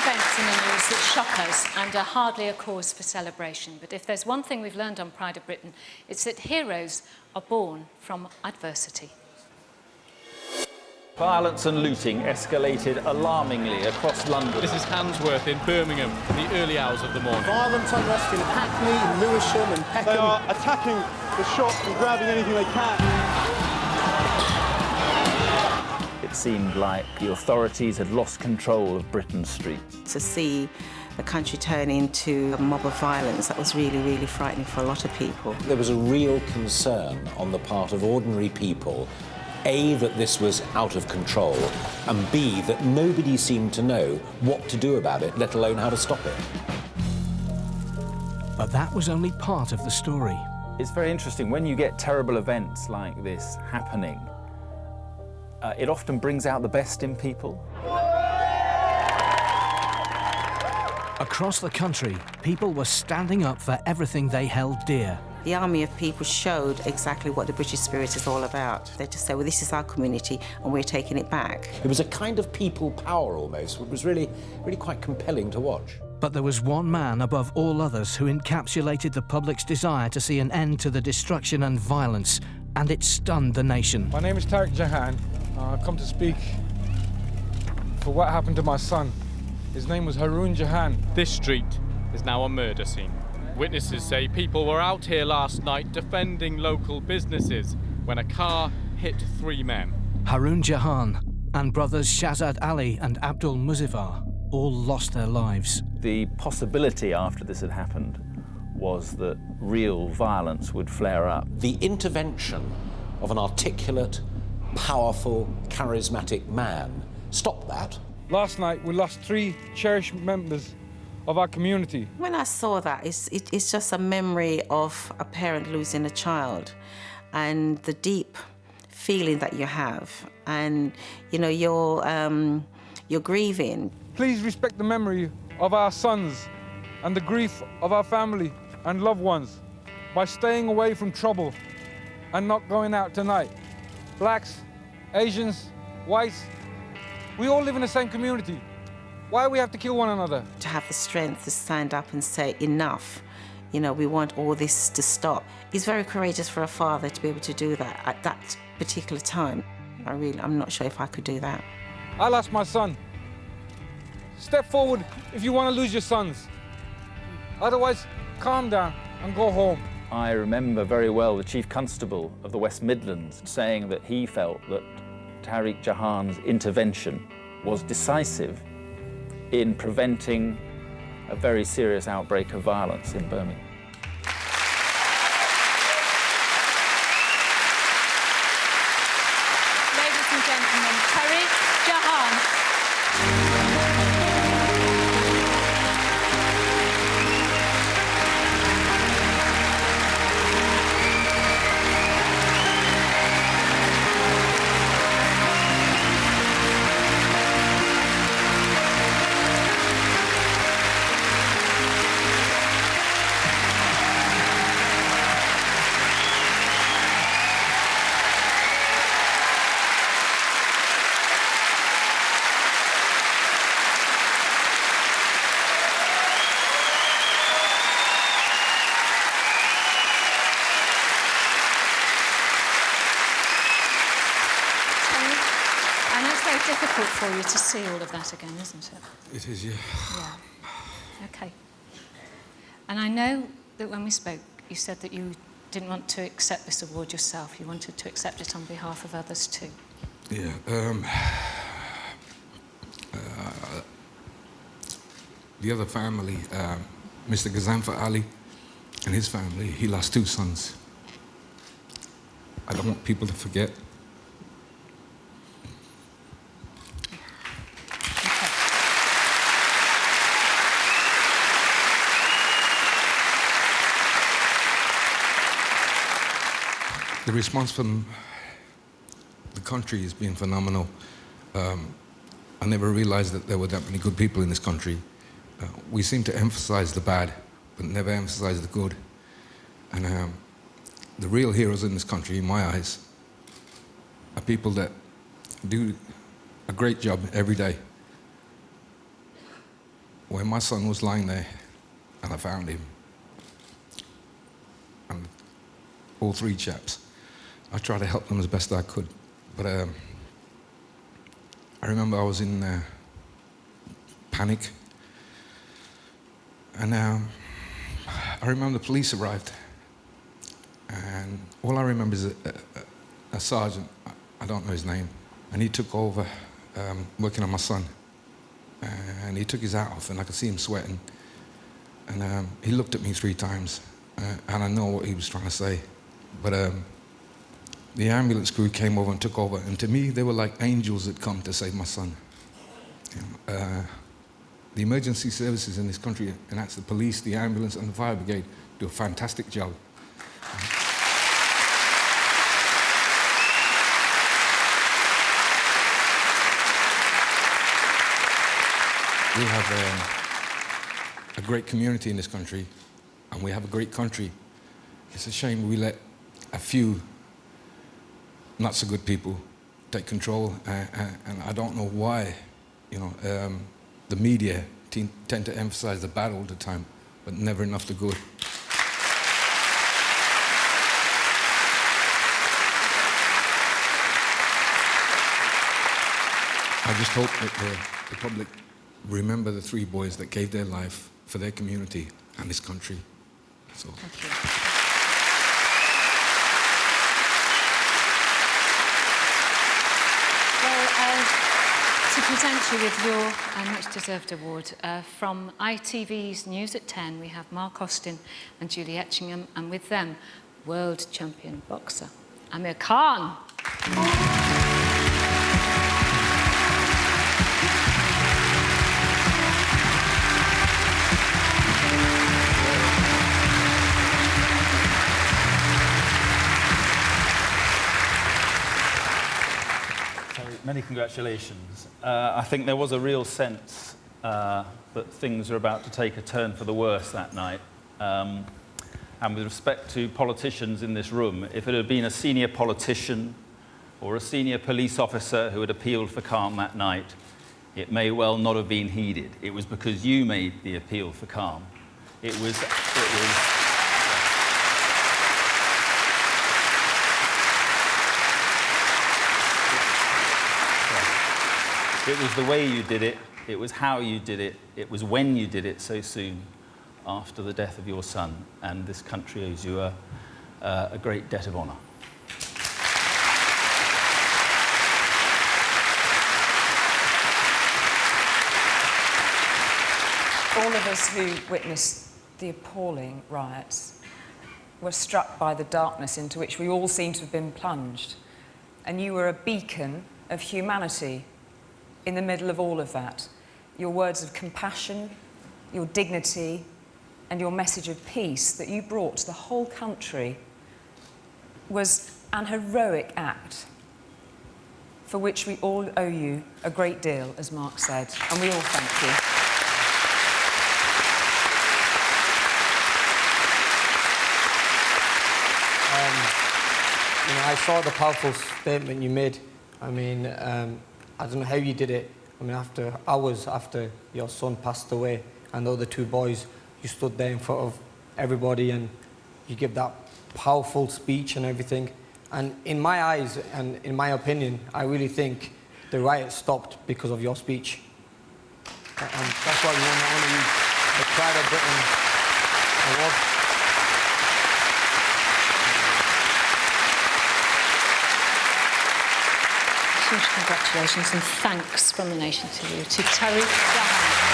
events in the news that shock us and are hardly a cause for celebration. But if there's one thing we've learned on Pride of Britain, it's that heroes are born from adversity. Violence and looting escalated alarmingly across London. This is Handsworth in Birmingham in the early hours of the morning. Violent unrest in Hackney, Lewisham and Peckham. They are attacking the shops and grabbing anything they can. It seemed like the authorities had lost control of Britain's streets. To see the country turn into a mob of violence, that was really, really frightening for a lot of people. There was a real concern on the part of ordinary people, A, that this was out of control, and B, that nobody seemed to know what to do about it, let alone how to stop it. But that was only part of the story. It's very interesting, when you get terrible events like this happening, it often brings out the best in people. Across the country, people were standing up for everything they held dear. The army of people showed exactly what the British spirit is all about. They just said, well, this is our community and we're taking it back. It was a kind of people power almost, which was really quite compelling to watch. But there was one man above all others who encapsulated the public's desire to see an end to the destruction and violence, and it stunned the nation. My name is Tariq Jahan. I've come to speak for what happened to my son. His name was Haroon Jahan. This street is now a murder scene. Witnesses say people were out here last night defending local businesses when a car hit 3 men. Haroon Jahan and brothers Shahzad Ali and Abdul Musavir all lost their lives. The possibility after this had happened was that real violence would flare up. The intervention of an articulate, powerful, charismatic man stopped that. Last night, we lost 3 cherished members of our community. When I saw that, it's just a memory of a parent losing a child and the deep feeling that you have. And, you know, you're grieving. Please respect the memory of our sons and the grief of our family and loved ones by staying away from trouble and not going out tonight. Blacks, Asians, whites, we all live in the same community. Why do we have to kill one another? To have the strength to stand up and say, enough, you know, we want all this to stop. It's very courageous for a father to be able to do that at that particular time. I'm not sure if I could do that. I lost my son. Step forward if you want to lose your sons. Otherwise, calm down and go home. I remember very well the Chief Constable of the West Midlands saying that he felt that Tariq Jahan's intervention was decisive in preventing a very serious outbreak of violence in Birmingham. Ladies and gentlemen, Tariq Jahan. Difficult for you to see all of that again, isn't it? It is, yeah. Yeah. OK. And I know that when we spoke, you said that you didn't want to accept this award yourself. You wanted to accept it on behalf of others too. Yeah. The other family, Mr. Shahzad Ali and his family, he lost 2 sons. I don't want people to forget. The response from the country has been phenomenal. I never realized that there were that many good people in this country. We seem to emphasize the bad, but never emphasize the good. And the real heroes in this country, in my eyes, are people that do a great job every day. when my son was lying there and I found him, and all three chaps, I tried to help them as best I could. But I remember I was in panic. And I remember the police arrived. And all I remember is a sergeant, I don't know his name, and he took over working on my son. And he took his hat off and I could see him sweating. And he looked at me 3 times, and I know what he was trying to say. But the ambulance crew came over and took over, and to me, they were like angels that come to save my son. The emergency services in this country, and that's the police, the ambulance, and the fire brigade, do a fantastic job. We have a great community in this country, and we have a great country. It's a shame we let a few not so good people take control, and I don't know why. You know, the media tend to emphasize the bad all the time, but never enough the good. I just hope that the public remember the 3 boys that gave their life for their community and this country. So. Thank you. To present you with your much-deserved award, from ITV's News at 10, we have Mark Austin and Julie Etchingham, and with them, world champion boxer Amir Khan. Many congratulations. I think there was a real sense that things were about to take a turn for the worse that night. And with respect to politicians in this room, if it had been a senior politician or a senior police officer who had appealed for calm that night, it may well not have been heeded. It was because you made the appeal for calm. It was the way you did it, it was how you did it, it was when you did it so soon after the death of your son, and this country owes you a great debt of honour. All of us who witnessed the appalling riots were struck by the darkness into which we all seem to have been plunged, and you were a beacon of humanity in the middle of all of that. Your words of compassion, your dignity, and your message of peace that you brought to the whole country was an heroic act for which we all owe you a great deal, as Mark said, and we all thank you. You know, I saw the powerful statement you made. I mean, I don't know how you did it. I mean, after hours after your son passed away and the other 2 boys, you stood there in front of everybody and you give that powerful speech and everything. And in my eyes and in my opinion, I really think the riot stopped because of your speech. And that's why we want to honour you, the Pride of Britain award. Huge congratulations and thanks from the nation to you, to Tariq Jahan.